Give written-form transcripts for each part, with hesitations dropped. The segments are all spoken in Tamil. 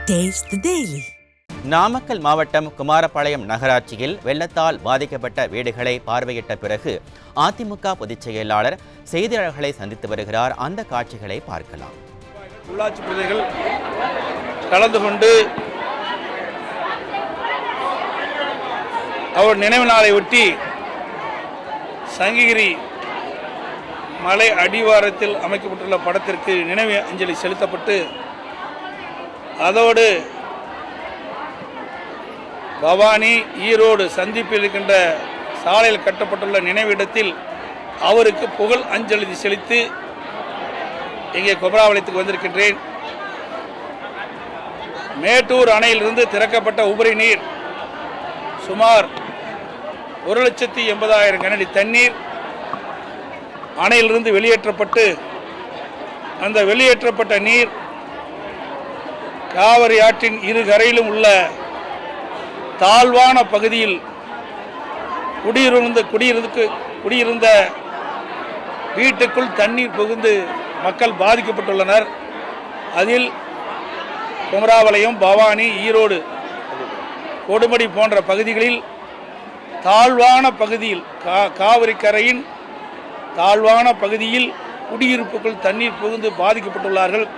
Taste the Daily. நாமக்கல் மாவட்டம் குமாரபாளையம் நகராட்சியில் வெள்ளத்தால் பாதிக்கப்பட்ட வீடுகளை பார்வையிட்ட பிறகு அதிமுக பொதுச் செயலாளர் செய்தியாளர்களை சந்தித்து வருகிறார். அந்த காட்சிகளை பார்க்கலாம். உள்ளாட்சி பிரதிகள் கலந்து கொண்டு அவர் நினைவு நாளை ஒட்டி சங்ககிரி மலை அடிவாரத்தில் அமைக்கப்பட்டுள்ள படத்திற்கு நினைவு அஞ்சலி செலுத்தப்பட்டு அதோடு பவானி ஈரோடு சந்திப்பில் இருக்கின்ற சாலையில் கட்டப்பட்டுள்ள நினைவிடத்தில் அவருக்கு புகழ் அஞ்சலி செலுத்தி இங்கே குமராபாளையத்துக்கு வந்திருக்கின்றேன். மேட்டூர் அணையிலிருந்து திறக்கப்பட்ட உபரி நீர் சுமார் 1,80,000 கனஅடி தண்ணீர் அணையிலிருந்து வெளியேற்றப்பட்டு அந்த வெளியேற்றப்பட்ட நீர் காவிரி ஆற்றின் இரு கரையிலும் உள்ள தாழ்வான பகுதியில் குடியிருந்த வீட்டுக்குள் தண்ணீர் புகுந்து மக்கள் பாதிக்கப்பட்டுள்ளனர். அதில் குமராபாளையம், பவானி, ஈரோடு, கொடுமடி போன்ற பகுதிகளில் தாழ்வான பகுதியில் காவிரி கரையின் தாழ்வான பகுதியில் குடியிருப்புக்குள் தண்ணீர் புகுந்து பாதிக்கப்பட்டுள்ளார்கள்.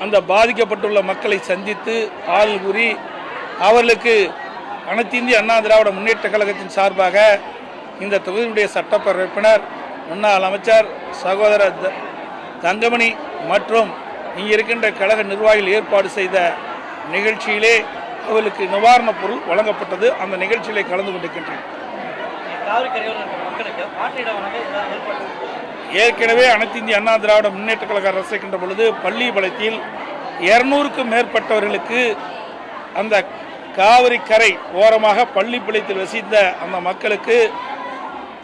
அந்த பாதிக்கப்பட்டுள்ள மக்களை சந்தித்து ஆறுதல் கூறி அவர்களுக்கு அனைத்து இந்திய அண்ணா திராவிட முன்னேற்ற கழகத்தின் சார்பாக இந்த தொகுதியினுடைய சட்டப்பேரவை உறுப்பினர் முன்னாள் அமைச்சர் சகோதரர் தங்கமணி மற்றும் இங்கே இருக்கின்ற கழக நிர்வாகிகள் ஏற்பாடு செய்த நிகழ்ச்சியிலே அவர்களுக்கு நிவாரணப் பொருள் வழங்கப்பட்டது. அந்த நிகழ்ச்சியிலே கலந்து கொண்டிருக்கின்றேன். ஏற்கனவே அனைத்து இந்திய அண்ணா திராவிட முன்னேற்ற கழக அரசு இருக்கின்ற பொழுது பள்ளிப்பாளையத்தில் 200க்கும் மேற்பட்டவர்களுக்கு அந்த காவிரி கரை ஓரமாக பள்ளிப்பாளையத்தில் வசித்த அந்த மக்களுக்கு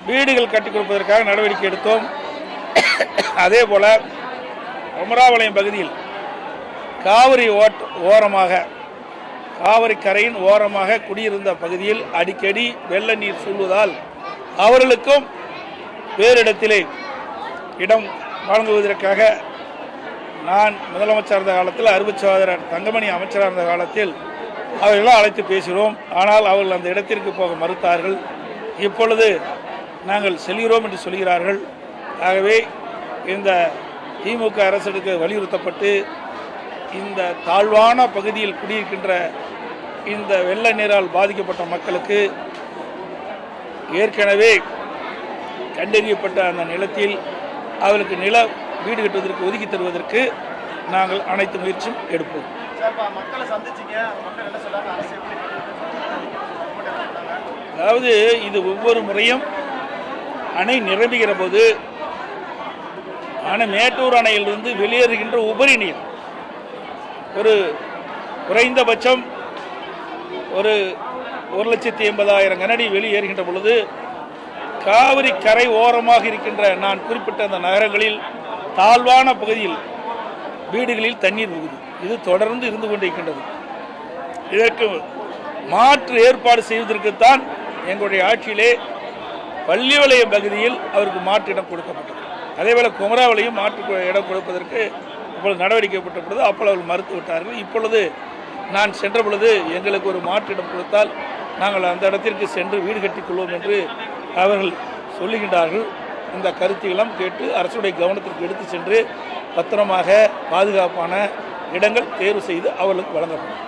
வீடுகள் கட்டிக் கொடுப்பதற்காக நடவடிக்கை எடுத்தோம். அதே போல குமராபாளையம் பகுதியில் காவிரி கரையின் ஓரமாக குடியிருந்த பகுதியில் அடிக்கடி வெள்ள நீர் சூழ்வதால் அவர்களுக்கும் வேறிடத்திலே இடம் வழங்குவதற்காக நான் முதலமைச்சர் இருந்த காலத்தில் அறுபது சகோதரர் தங்கமணி அமைச்சராக இருந்த காலத்தில் அவர்களெல்லாம் அழைத்து பேசுகிறோம். ஆனால் அவர்கள் அந்த இடத்திற்கு போக மறுத்தார்கள். இப்பொழுது நாங்கள் செல்கிறோம் என்று சொல்கிறார்கள். ஆகவே இந்த திமுக அரசுக்கு வலியுறுத்தப்பட்டு இந்த தாழ்வான பகுதியில் குடியிருக்கின்ற இந்த வெள்ள நீரால் பாதிக்கப்பட்ட மக்களுக்கு ஏற்கனவே கண்டறியப்பட்ட அந்த நிலத்தில் அவர்களுக்கு நில வீடு கட்டுவதற்கு ஒதுக்கி தருவதற்கு நாங்கள் அனைத்து முயற்சியும் எடுப்போம். அதாவது இது ஒவ்வொரு முறையும் அணை நிரம்புகிற போது மேட்டூர் அணையிலிருந்து வெளியேறுகின்ற உபரி நீர் ஒரு குறைந்தபட்சம் ஒரு 1,80,000 கனஅடி வெளியேறுகின்ற பொழுது காவிரி கரை ஓரமாக இருக்கின்ற நான் குறிப்பிட்ட அந்த நகரங்களில் தாழ்வான பகுதியில் வீடுகளில் தண்ணீர் புகுது. இது தொடர்ந்து இருந்து கொண்டிருக்கின்றது. இதற்கு மாற்று ஏற்பாடு செய்வதற்குத்தான் எங்களுடைய ஆட்சியிலே பள்ளிப்பாளையம் பகுதியில் அவருக்கு மாற்று இடம் கொடுக்கப்பட்டது. அதேபோல் குமராபாளையம் மாற்று இடம் கொடுப்பதற்கு இப்பொழுது நடவடிக்கை எடுக்கப்பட்டது. அப்பொழுது அவர்கள் மறுத்து விட்டார்கள். இப்பொழுது நான் சென்ற பொழுது எங்களுக்கு ஒரு மாற்று இடம் கொடுத்தால் நாங்கள் அந்த இடத்திற்கு சென்று வீடு கட்டிக்கொள்வோம் என்று அவர்கள் சொல்லுகின்றார்கள். இந்த கருத்துக்களும் கேட்டு அரசுடைய கவனத்திற்கு எடுத்து சென்று பத்திரமாக பாதுகாப்பான இடங்கள் தேர்வு செய்து அவர்களுக்கு வழங்கப்படும்.